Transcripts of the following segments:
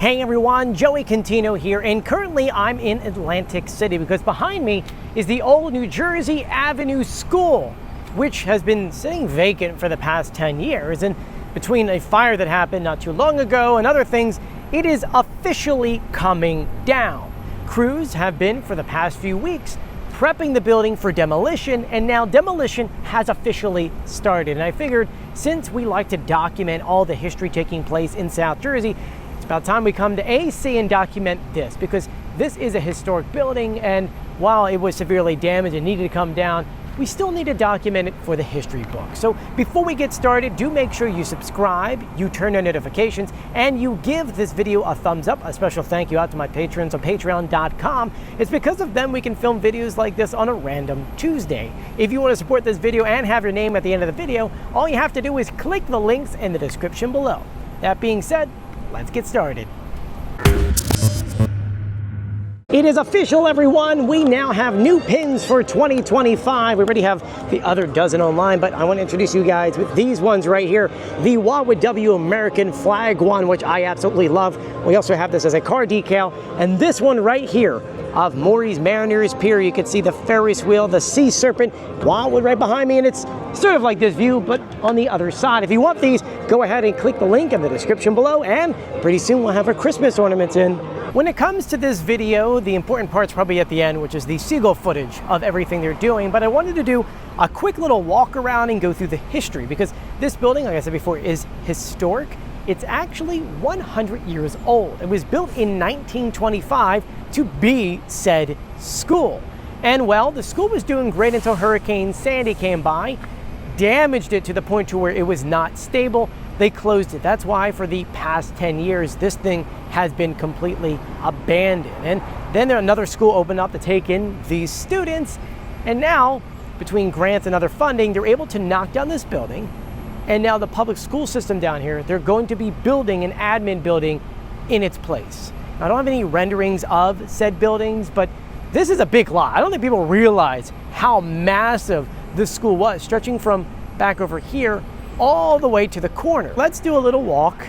Hey everyone, Joey Contino here, and currently I'm in Atlantic City because behind me is the old New Jersey Avenue School, which has been sitting vacant for the past 10 years. And between a fire that happened not too long ago and other things, it is officially coming down. Crews have been, for the past few weeks, prepping the building for demolition, and now demolition has officially started. And I figured, since we like to document all the history taking place in South Jersey, about time we come to AC and document this, because this is a historic building, and while it was severely damaged and needed to come down, we still need to document it for the history book. So before we get started, do make sure you subscribe, you turn on notifications, and you give this video a thumbs up. A special thank you out to my patrons on patreon.com. It's because of them we can film videos like this on a random Tuesday. If you want to support this video and have your name at the end of the video, all you have to do is click the links in the description below. That being said, let's get started. It is official, everyone. We now have new pins for 2025. We already have the other dozen online, but I want to introduce you guys with these ones right here. The Wildwood W American flag one, which I absolutely love. We also have this as a car decal, and this one right here of Maury's Mariners Pier. You can see the Ferris wheel, the Sea Serpent, Wildwood right behind me, and it's sort of like this view, but on the other side. If you want these, go ahead and click the link in the description below, and pretty soon we'll have our Christmas ornaments in. When it comes to this video, the important part's probably at the end, which is the seagull footage of everything they're doing, but I wanted to do a quick little walk around and go through the history, because this building, like I said before, is historic. It's actually 100 years old. It was built in 1925 to be said school. And well, the school was doing great until Hurricane Sandy came by, damaged it to the point to where it was not stable. They closed it. That's why for the past 10 years, this thing has been completely abandoned. And then another school opened up to take in these students. And now, between grants and other funding, they're able to knock down this building. And now the public school system down here, they're going to be building an admin building in its place. Now, I don't have any renderings of said buildings, but this is a big lot. I don't think people realize how massive this school was, stretching from back over here all the way to the corner. Let's do a little walk.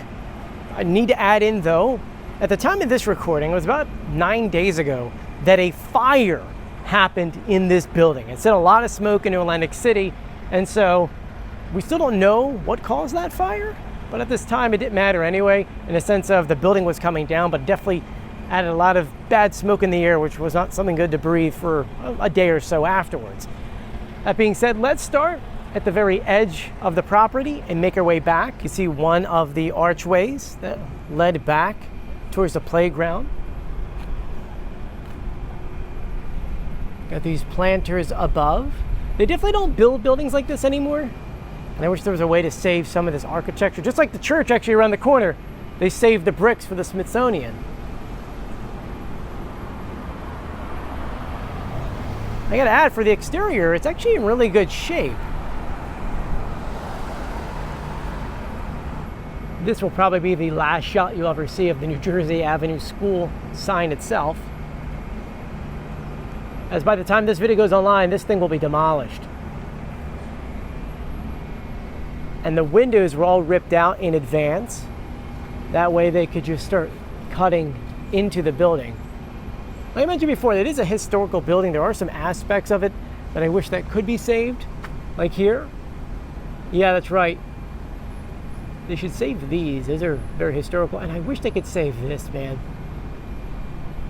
I need to add in though, at the time of this recording, it was about 9 days ago that a fire happened in this building. It sent a lot of smoke into Atlantic City, and so we still don't know what caused that fire, but at this time it didn't matter anyway, in the sense of the building was coming down, but definitely added a lot of bad smoke in the air, which was not something good to breathe for a day or so afterwards. That being said, let's start at the very edge of the property and make our way back. You see one of the archways that led back towards the playground. Got these planters above. They definitely don't build buildings like this anymore. And I wish there was a way to save some of this architecture. Just like the church actually around the corner, they saved the bricks for the Smithsonian. I gotta add, for the exterior, it's actually in really good shape. This will probably be the last shot you'll ever see of the New Jersey Avenue School sign itself, as by the time this video goes online, this thing will be demolished. And the windows were all ripped out in advance. That way they could just start cutting into the building. Like I mentioned before, it is a historical building. There are some aspects of it that I wish that could be saved. Like here. Yeah, that's right. They should save these. These are very historical. And I wish they could save this, man.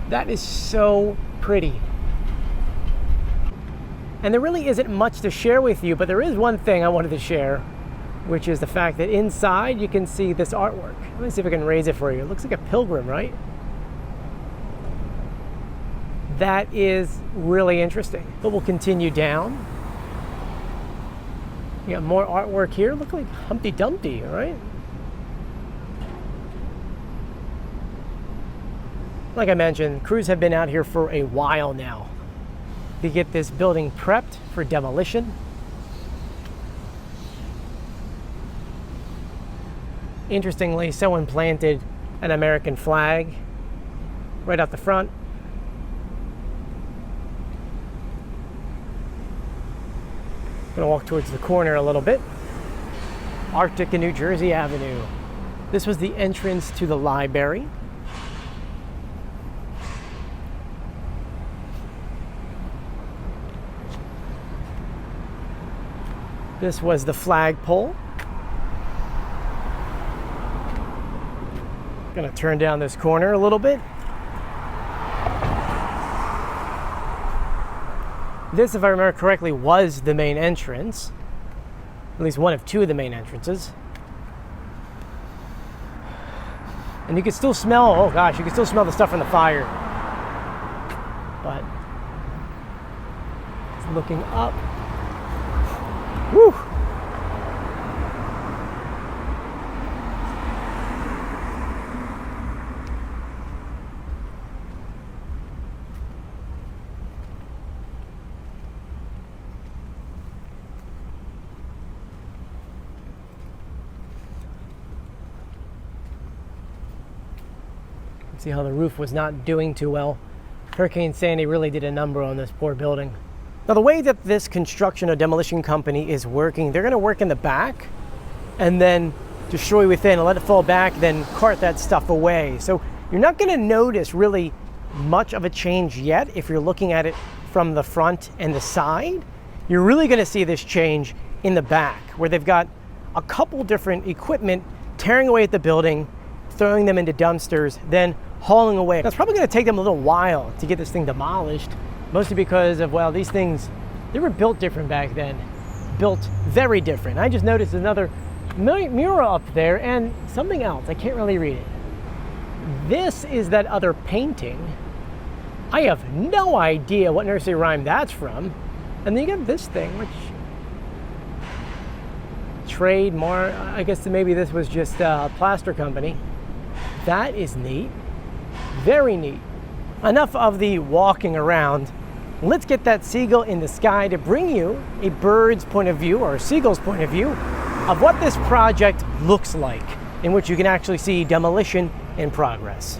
That is so pretty. And there really isn't much to share with you, but there is one thing I wanted to share, which is the fact that inside you can see this artwork. Let me see if I can raise it for you. It looks like a pilgrim, right? That is really interesting. But we'll continue down. You got more artwork here. Look like Humpty Dumpty, right? Like I mentioned, crews have been out here for a while now to get this building prepped for demolition. Interestingly, someone planted an American flag right out the front. I'm gonna walk towards the corner a little bit. Arctic and New Jersey Avenue. This was the entrance to the library. This was the flagpole. Gonna turn down this corner a little bit. This, if I remember correctly, was the main entrance. At least one of two of the main entrances. And you can still smell, oh gosh, you can still smell the stuff from the fire. But looking up. Woo! See how the roof was not doing too well. Hurricane Sandy really did a number on this poor building. Now the way that this construction or demolition company is working, they're going to work in the back and then destroy within and let it fall back, then cart that stuff away. So you're not going to notice really much of a change yet if you're looking at it from the front and the side. You're really going to see this change in the back, where they've got a couple different equipment tearing away at the building, throwing them into dumpsters, then hauling away. That's probably going to take them a little while to get this thing demolished, mostly because of, well, these things, they were built different back then. Built very different. I just noticed another mural up there and something else. I can't really read it. This is that other painting. I have no idea what nursery rhyme that's from. And then you got this thing, which trademark, I guess maybe this was just a plaster company. That is neat. Very neat. Enough of the walking around. Let's get that seagull in the sky to bring you a bird's point of view, or a seagull's point of view, of what this project looks like, in which you can actually see demolition in progress.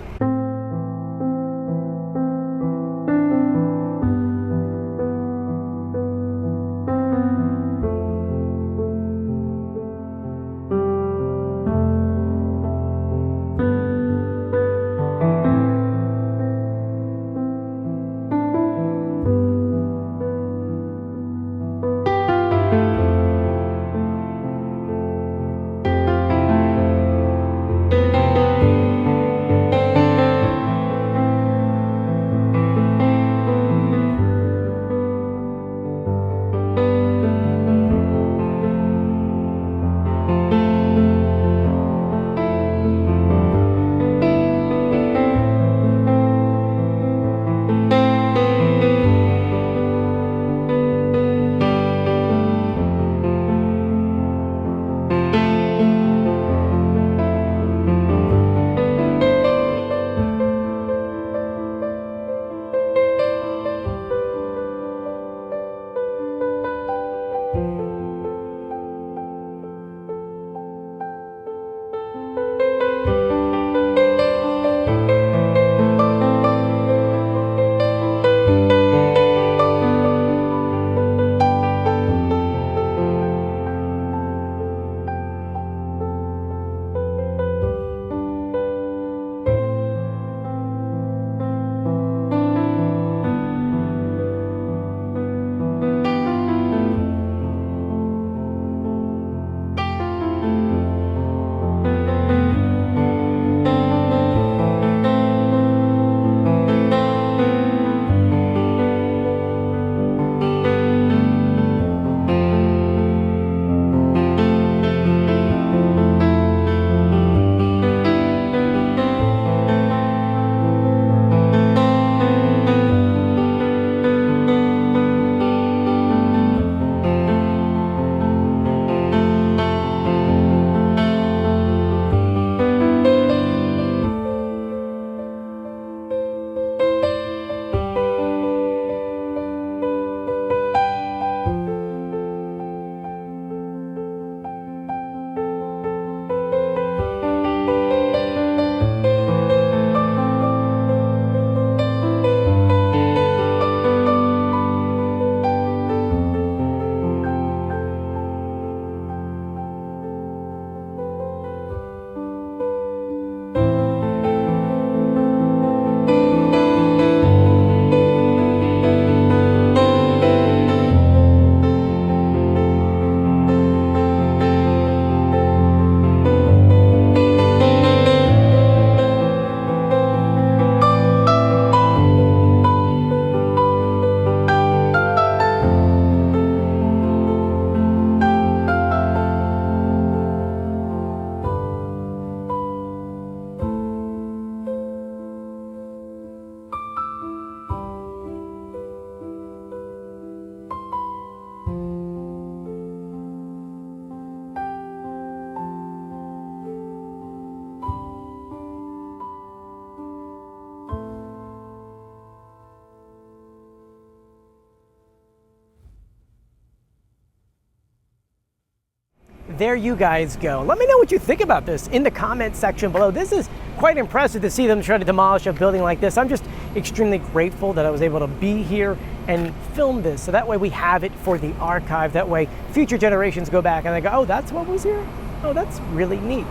there you guys go. Let me know what you think about this in the comment section below. This is quite impressive to see them try to demolish a building like this. I'm just extremely grateful that I was able to be here and film this, so that way we have it for the archive. That way future generations go back and they go, oh, that's what was here? Oh, that's really neat.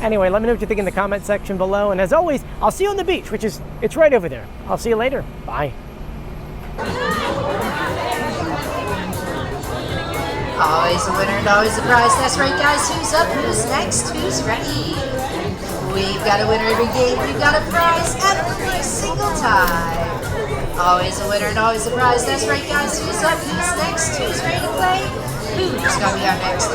Anyway, let me know what you think in the comment section below. And as always, I'll see you on the beach, it's right over there. I'll see you later. Bye. Always a winner and always a prize. That's right, guys. Who's up? Who's next? Who's ready? We've got a winner every game. We've got a prize every single time. Always a winner and always a prize. That's right, guys. Who's up? Who's next? Who's ready to play? Who's going to be our next?